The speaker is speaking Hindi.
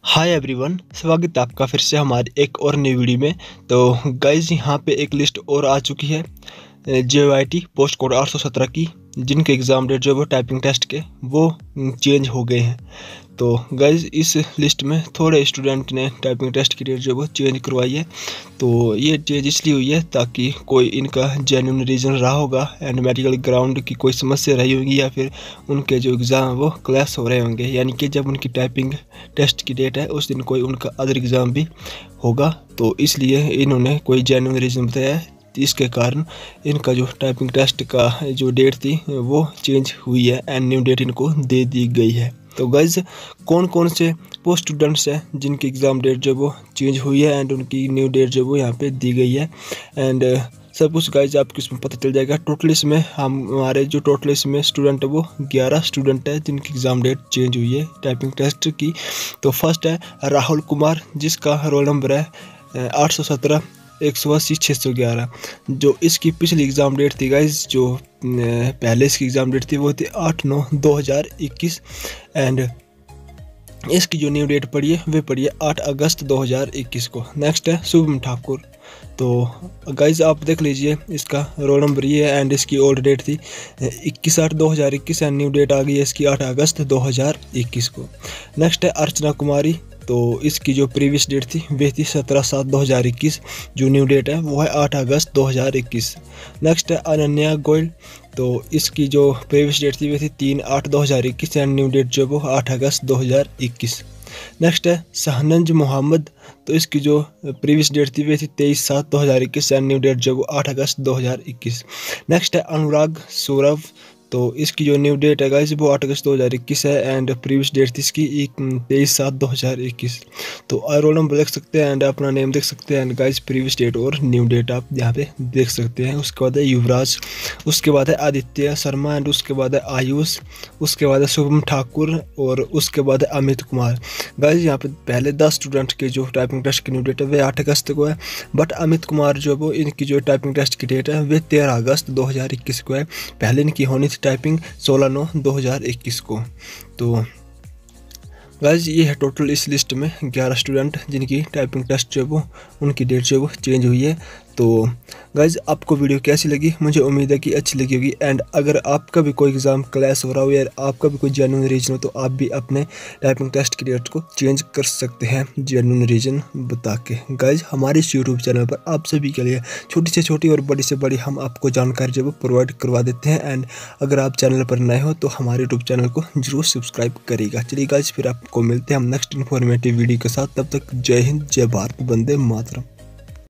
हाय एवरीवन, स्वागत है आपका फिर से हमारी एक और नई वीडियो में। तो गाइज यहाँ पे एक लिस्ट और आ चुकी है JYT पोस्ट कोड 817 की, जिनके एग्ज़ाम डेट जो वो टाइपिंग टेस्ट के वो चेंज हो गए हैं। तो गाइज इस लिस्ट में थोड़े स्टूडेंट ने टाइपिंग टेस्ट की डेट जो वो चेंज करवाई है। तो ये चेंज इसलिए हुई है ताकि कोई इनका जेन्युइन रीज़न रहा होगा एंड मेडिकल ग्राउंड की कोई समस्या रही होगी, या फिर उनके जो एग्ज़ाम वो क्लैश हो रहे होंगे, यानी कि जब उनकी टाइपिंग टेस्ट की डेट है उस दिन कोई उनका अदर एग्ज़ाम भी होगा। तो इसलिए इन्होंने कोई जेन्युइन रीज़न बताया है, इसके कारण इनका जो टाइपिंग टेस्ट का जो डेट थी वो चेंज हुई है एंड न्यू डेट इनको दे दी गई है। तो गाइज कौन कौन से वो स्टूडेंट्स हैं जिनकी एग्ज़ाम डेट जो वो चेंज हुई है एंड उनकी न्यू डेट जो वो यहाँ पे दी गई है एंड सब कुछ गाइज आपको इसमें पता चल जाएगा। टोटल इसमें हमारे जो टोटल इसमें स्टूडेंट है वो 11 स्टूडेंट है जिनकी एग्ज़ाम डेट चेंज हुई है टाइपिंग टेस्ट की। तो फर्स्ट है राहुल कुमार, जिसका रोल नंबर है 817 180 611। जो इसकी पिछली एग्ज़ाम डेट थी गाइज, जो पहले इसकी एग्ज़ाम डेट थी वो थी 8/9/2021 एंड इसकी जो न्यू डेट पड़ी है वे पड़ी है 8 अगस्त 2021 को। नेक्स्ट है शुभम ठाकुर। तो गाइज आप देख लीजिए, इसका रोल नंबर ये है एंड इसकी ओल्ड डेट थी 21/8/2021 एंड न्यू डेट आ गई है इसकी 8 अगस्त 2021 को। नेक्स्ट है अर्चना कुमारी। तो इसकी जो प्रीवियस डेट थी वे थी 17/7/2021, जो न्यू डेट है वो है 8 अगस्त 2021। नेक्स्ट है अनन्या गोयल। तो इसकी जो प्रीवियस डेट थी वे थी 3/8/2021 एंड न्यू डेट जो वो 8 अगस्त 2021। नेक्स्ट है सहनंज मोहम्मद। तो इसकी जो प्रीवियस डेट थी वे थी 23/7/2021 एंड न्यू डेट जो वो 8 अगस्त 2021। नेक्स्ट है अनुराग सौरभ। तो इसकी जो न्यू डेट है गाइस वो 8 अगस्त 2021 है एंड प्रीवियस डेट थी इसकी 23/7/2021। तो रोल नंबर देख सकते हैं एंड अपना नेम देख सकते हैं एंड गाइस प्रीवियस डेट और न्यू डेट आप यहाँ पे देख सकते हैं। उसके बाद है युवराज, उसके बाद है आदित्य शर्मा एंड उसके बाद है आयुष, उसके बाद है शुभम ठाकुर और उसके बाद है अमित कुमार। गाइस यहाँ पे पहले 10 स्टूडेंट के जो टाइपिंग टेस्ट की न्यू डेट है वे 8 अगस्त को है, बट अमित कुमार जो वो इनकी जो टाइपिंग टेस्ट की डेट है वे 13 अगस्त 2021 को है। पहले इनकी होनी थी टाइपिंग 16/9/2021 को। तो गाइज ये है टोटल इस लिस्ट में 11 स्टूडेंट जिनकी टाइपिंग टेस्ट जो वो उनकी डेट जो वो चेंज हुई है। तो गाइज आपको वीडियो कैसी लगी? मुझे उम्मीद है कि अच्छी लगी होगी एंड अगर आपका भी कोई एग्ज़ाम क्लैश हो रहा हो या आपका भी कोई जेन्युइन रीज़न हो तो आप भी अपने टाइपिंग टेस्ट की डेट को चेंज कर सकते हैं जेन्युइन रीज़न बता के। गाइज हमारे इस यूट्यूब चैनल पर आप सभी के लिए छोटी से छोटी और बड़ी से बड़ी हम आपको जानकारी जो वो प्रोवाइड करवा देते हैं एंड अगर आप चैनल पर नए हो तो हमारे यूट्यूब चैनल को जरूर सब्सक्राइब करिएगा। चलिए गाइज फिर आपको मिलते हैं हम नेक्स्ट इन्फॉर्मेटिव वीडियो के साथ। तब तक जय हिंद, जय भारत, वंदे मातरम।